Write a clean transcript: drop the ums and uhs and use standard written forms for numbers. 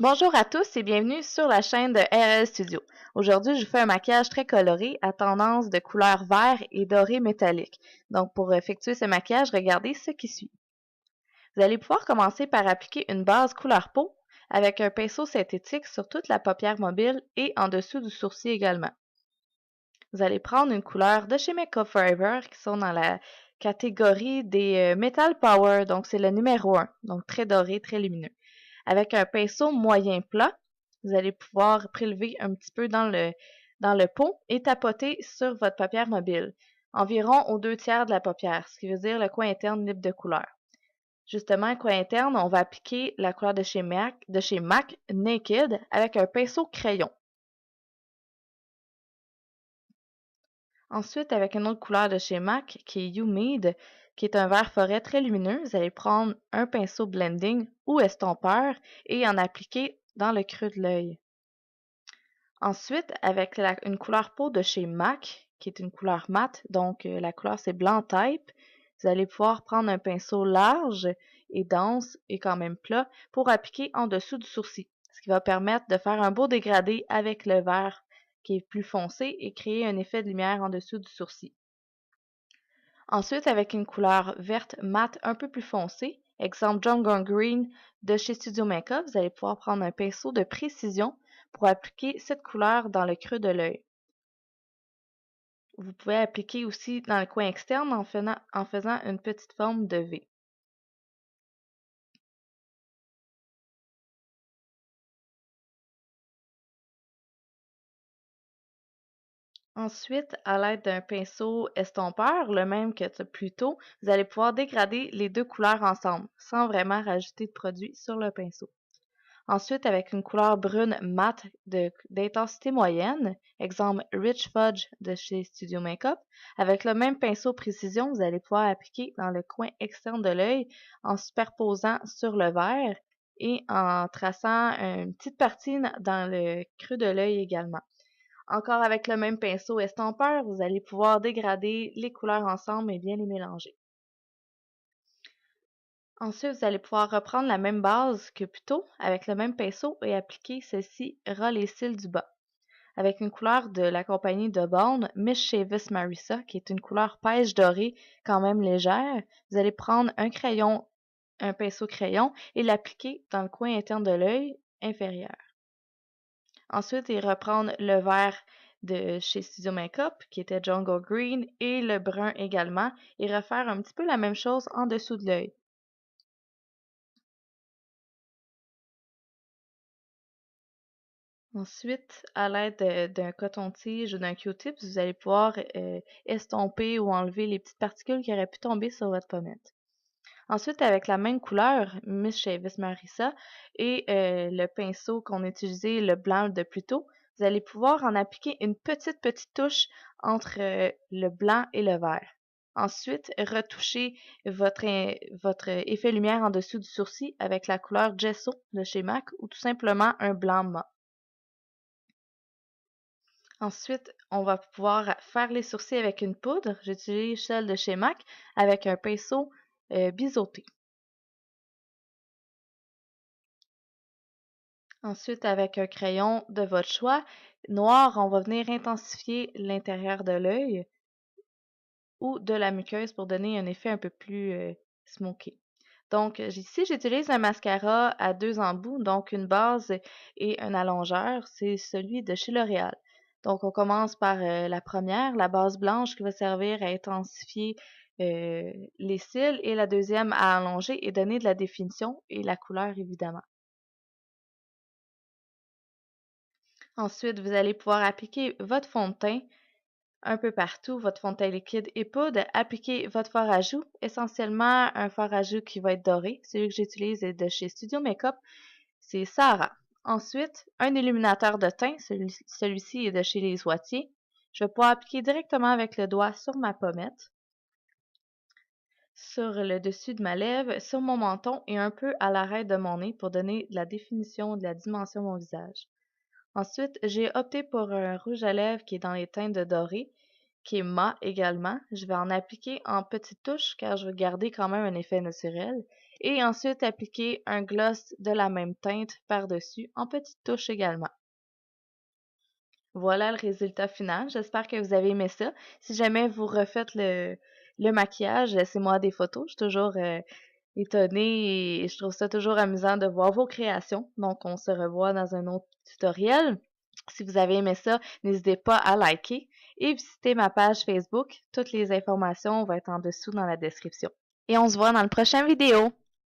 Bonjour à tous et bienvenue sur la chaîne de RL Studio. Aujourd'hui, je vous fais un maquillage très coloré à tendance de couleur vert et doré métallique. Donc, pour effectuer ce maquillage, regardez ce qui suit. Vous allez pouvoir commencer par appliquer une base couleur peau avec un pinceau synthétique sur toute la paupière mobile et en dessous du sourcil également. Vous allez prendre une couleur de chez Makeup Forever qui sont dans la catégorie des Metal Power, donc c'est le numéro 1, donc très doré, très lumineux. Avec un pinceau moyen plat, vous allez pouvoir prélever un petit peu dans le pot et tapoter sur votre paupière mobile, environ aux 2/3 de la paupière, ce qui veut dire le coin interne libre de couleur. Justement, le coin interne, on va appliquer la couleur de chez MAC Naked avec un pinceau crayon. Ensuite, avec une autre couleur de chez MAC, qui est Humid, qui est un vert forêt très lumineux, vous allez prendre un pinceau blending ou estompeur et en appliquer dans le creux de l'œil. Ensuite, avec une couleur peau de chez MAC, qui est une couleur mate, donc la couleur c'est blanc type, vous allez pouvoir prendre un pinceau large et dense et quand même plat pour appliquer en dessous du sourcil, ce qui va permettre de faire un beau dégradé avec le vert qui est plus foncé et créer un effet de lumière en dessous du sourcil. Ensuite, avec une couleur verte mate un peu plus foncée, exemple Jungle Green de chez Studio Makeup, vous allez pouvoir prendre un pinceau de précision pour appliquer cette couleur dans le creux de l'œil. Vous pouvez appliquer aussi dans le coin externe en faisant une petite forme de V. Ensuite, à l'aide d'un pinceau estompeur, le même que plus tôt, vous allez pouvoir dégrader les deux couleurs ensemble, sans vraiment rajouter de produit sur le pinceau. Ensuite, avec une couleur brune mate d'intensité moyenne, exemple Rich Fudge de chez Studio Makeup, avec le même pinceau précision, vous allez pouvoir appliquer dans le coin externe de l'œil en superposant sur le vert et en traçant une petite partie dans le creux de l'œil également. Encore avec le même pinceau estompeur, vous allez pouvoir dégrader les couleurs ensemble et bien les mélanger. Ensuite, vous allez pouvoir reprendre la même base que plus tôt avec le même pinceau et appliquer celle-ci ras les cils du bas. Avec une couleur de la compagnie de Bond, Mischievous Marissa, qui est une couleur pêche dorée quand même légère, vous allez prendre un pinceau crayon et l'appliquer dans le coin interne de l'œil inférieur. Ensuite, et reprendre le vert de chez Studio Makeup, qui était Jungle Green, et le brun également, et refaire un petit peu la même chose en dessous de l'œil. Ensuite, à l'aide d'un coton-tige ou d'un Q-tip, vous allez pouvoir estomper ou enlever les petites particules qui auraient pu tomber sur votre pommette. Ensuite, avec la même couleur, Miss Chavis Marissa, et le pinceau qu'on a utilisé, le blanc de plus tôt, vous allez pouvoir en appliquer une petite touche entre le blanc et le vert. Ensuite, retouchez votre effet lumière en dessous du sourcil avec la couleur Gesso de chez MAC ou tout simplement un blanc mat. Ensuite, on va pouvoir faire les sourcils avec une poudre. J'utilise celle de chez MAC avec un pinceau biseauté. Ensuite, avec un crayon de votre choix, noir, on va venir intensifier l'intérieur de l'œil ou de la muqueuse pour donner un effet un peu plus smoky. Donc, ici, j'utilise un mascara à deux embouts, donc une base et un allongeur. C'est celui de chez L'Oréal. Donc, on commence par la première, la base blanche qui va servir à intensifier les cils et la deuxième à allonger et donner de la définition et la couleur, évidemment. Ensuite, vous allez pouvoir appliquer votre fond de teint un peu partout, votre fond de teint liquide et poudre. Appliquez votre fard à joues, essentiellement un fard à joues qui va être doré. Celui que j'utilise est de chez Studio Makeup, c'est Sarah. Ensuite, un illuminateur de teint, celui-ci est de chez Les Oitiers. Je vais pouvoir appliquer directement avec le doigt sur ma pommette, sur le dessus de ma lèvre, sur mon menton et un peu à l'arête de mon nez pour donner de la définition, de la dimension à mon visage. Ensuite, j'ai opté pour un rouge à lèvres qui est dans les teintes de doré, qui est mat également. Je vais en appliquer en petites touches car je veux garder quand même un effet naturel. et ensuite appliquer un gloss de la même teinte par-dessus en petites touches également. Voilà le résultat final. J'espère que vous avez aimé ça. Si jamais vous refaites le maquillage, laissez-moi des photos. Je suis toujours étonnée et je trouve ça toujours amusant de voir vos créations. Donc, on se revoit dans un autre tutoriel. Si vous avez aimé ça, n'hésitez pas à liker et visiter ma page Facebook. Toutes les informations vont être en dessous dans la description. Et on se voit dans le prochain vidéo.